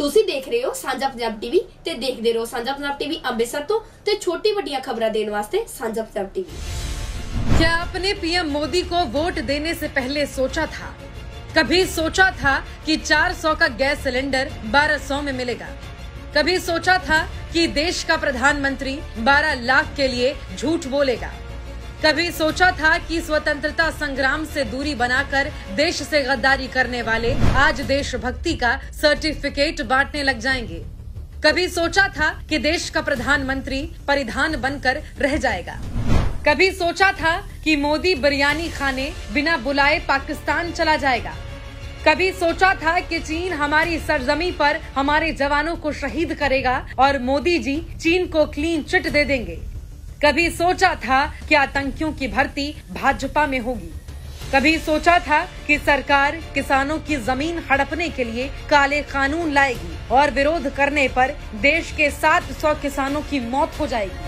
ਤੁਸੀਂ ਦੇਖ ਰਹੇ ਹੋ ਸਾਂਝਾ ਪੰਜਾਬ ਟੀਵੀ ਤੇ ਦੇਖਦੇ ਰਹੋ ਸਾਂਝਾ ਪੰਜਾਬ ਟੀवी ਅੰਮ੍ਰਿਤਸਰ ਤੋਂ ਤੇ ਛੋਟੀ ਵੱਡੀਆਂ ਖਬਰਾਂ ਦੇਣ ਵਾਸਤੇ ਸਾਂਝा ਪੰਜਾਬ टीवी। क्या आपने पीएम मोदी को वोट देने से पहले सोचा था? कभी सोचा था कि 400 का गैस सिलेंडर 1200 में मिलेगा? कभी सोचा था कि देश का प्रधानमंत्री 12 लाख के लिए झूठ बोलेगा? कभी सोचा था कि स्वतंत्रता संग्राम से दूरी बनाकर देश से गद्दारी करने वाले आज देशभक्ति का सर्टिफिकेट बांटने लग जाएंगे? कभी सोचा था कि देश का प्रधानमंत्री परिधान बनकर रह जाएगा? कभी सोचा था कि मोदी बिरयानी खाने बिना बुलाए पाकिस्तान चला जाएगा? कभी सोचा था कि चीन हमारी सरजमी पर हमारे जवानों को शहीद करेगा और मोदी जी चीन को क्लीन चिट दे देंगे? कभी सोचा था कि आतंकियों की भर्ती भाजपा में होगी? कभी सोचा था कि सरकार किसानों की जमीन हड़पने के लिए काले कानून लाएगी और विरोध करने पर देश के 700 किसानों की मौत हो जाएगी?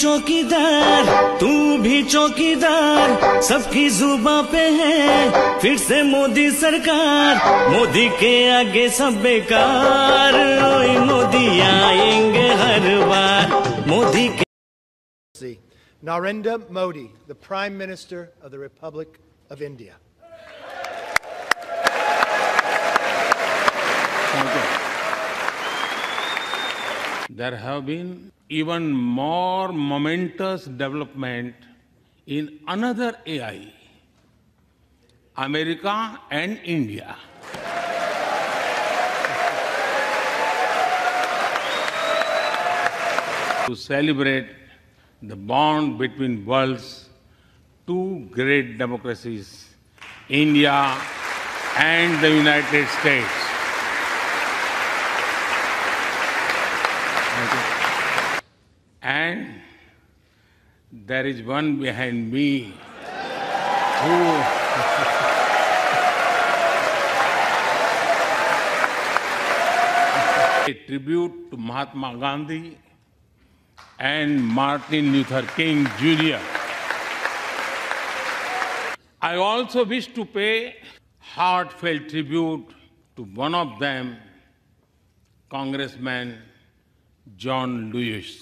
चौकीदार तू भी चौकीदार सबकी जुबां पे है फिर से मोदी सरकार मोदी के आगे सब बेकार ओए मोदी आएंगे हर बार मोदी के Narendra Modi, the Prime Minister of the Republic of India. There have been even more momentous development in another AI, America and India. To celebrate the bond between world's two great democracies, India and the United States. And there is one behind me who a tribute to Mahatma Gandhi and Martin Luther King Jr. I also wish to pay heartfelt tribute to one of them, Congressman John Lewis.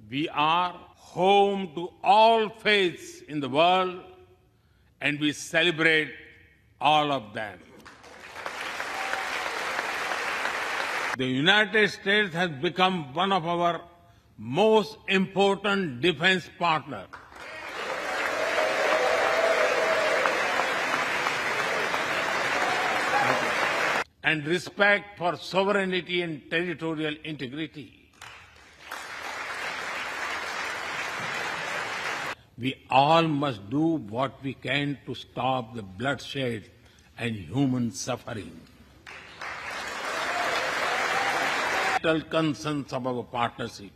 We are home to all faiths in the world and we celebrate all of them. The United States has become one of our most important defense partners. And respect for sovereignty and territorial integrity. We all must do what we can to stop the bloodshed and human suffering. Vital concerns of our partnership.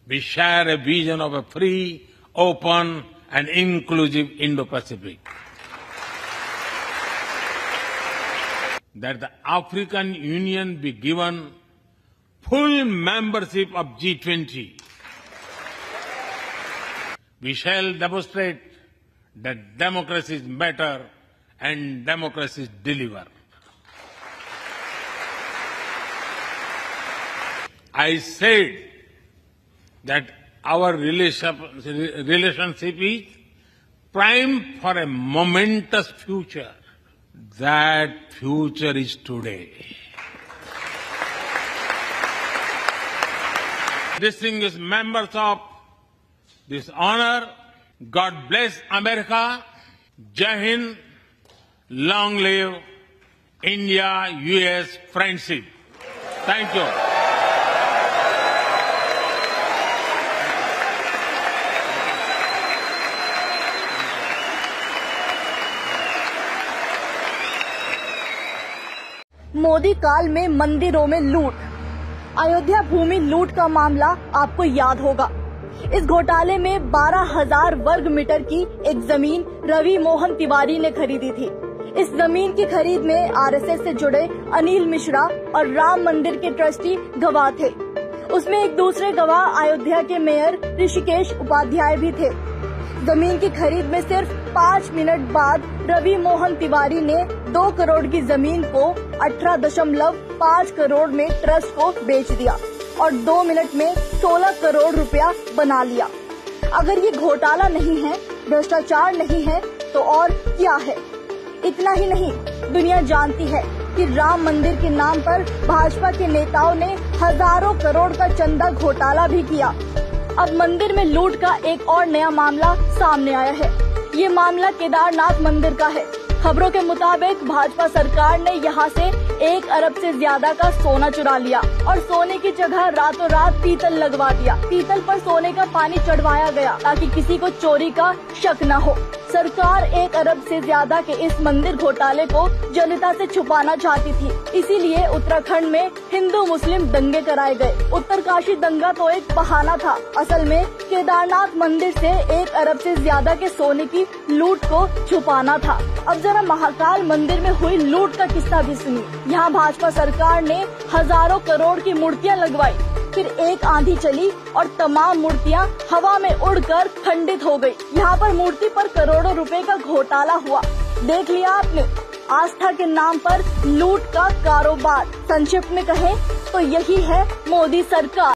We share a vision of a free, open, and inclusive Indo-Pacific. That the African Union be given full membership of G20. We shall demonstrate that democracies matter and democracies deliver. I said that our relationship is primed for a momentous future. That future is today. Distinguished members of this honor, God bless America, Jai Hind, long live India-US friendship. Thank you. Modi काल में मंदिरों में लूट। अयोध्या भूमि लूट का मामला आपको याद होगा। इस घोटाले में 12,000 वर्ग मीटर की एक जमीन रवि मोहन तिवारी ने खरीदी थी। इस जमीन की खरीद में आरएसएस से जुड़े अनिल मिश्रा और राम मंदिर के ट्रस्टी गवाह थे। उसमें एक दूसरे गवाह अयोध्या के मेयर ऋषिकेश उपाध्याय भी थे। जमीन की खरीद में सिर्फ 5 मिनट बाद रवि मोहन तिवारी ने 2 करोड़ की जमीन को 18.5 करोड़ में ट्रस्ट को बेच दिया और 2 मिनट में 16 करोड़ रुपया बना लिया। अगर ये घोटाला नहीं है, भ्रष्टाचार नहीं है, तो और क्या है? इतना ही नहीं, दुनिया जानती है कि राम मंदिर के नाम पर भाजपा के नेताओं ने हजारों करोड़ का चंदा घोटाला भी किया। अब मंदिर में लूट का एक और नया मामला सामने आया है। ये मामला केदारनाथ मंदिर का है। खबरों के मुताबिक भाजपा सरकार ने यहाँ से 1 अरब से ज्यादा का सोना चुरा लिया और सोने की जगह रातों रात पीतल लगवा दिया। पीतल पर सोने का पानी चढ़वाया गया ताकि किसी को चोरी का शक न हो। सरकार 1 अरब से ज्यादा के इस मंदिर घोटाले को जनता से छुपाना चाहती थी। इसीलिए उत्तराखंड में हिंदू मुस्लिम दंगे कराए गए। उत्तरकाशी दंगा तो एक बहाना था, असल में केदारनाथ मंदिर से 1 अरब से ज्यादा के सोने की लूट को छुपाना था। अब जरा महाकाल मंदिर में हुई लूट का किस्सा भी सुनिए। यहाँ भाजपा सरकार ने हजारों करोड़ की मूर्तियाँ लगवाई, फिर एक आंधी चली और तमाम मूर्तियाँ हवा में उड़कर खंडित हो गई। यहाँ पर मूर्ति पर करोड़ों रुपए का घोटाला हुआ। देख लिया आपने, आस्था के नाम पर लूट का कारोबार। संक्षिप्त में कहें तो यही है मोदी सरकार।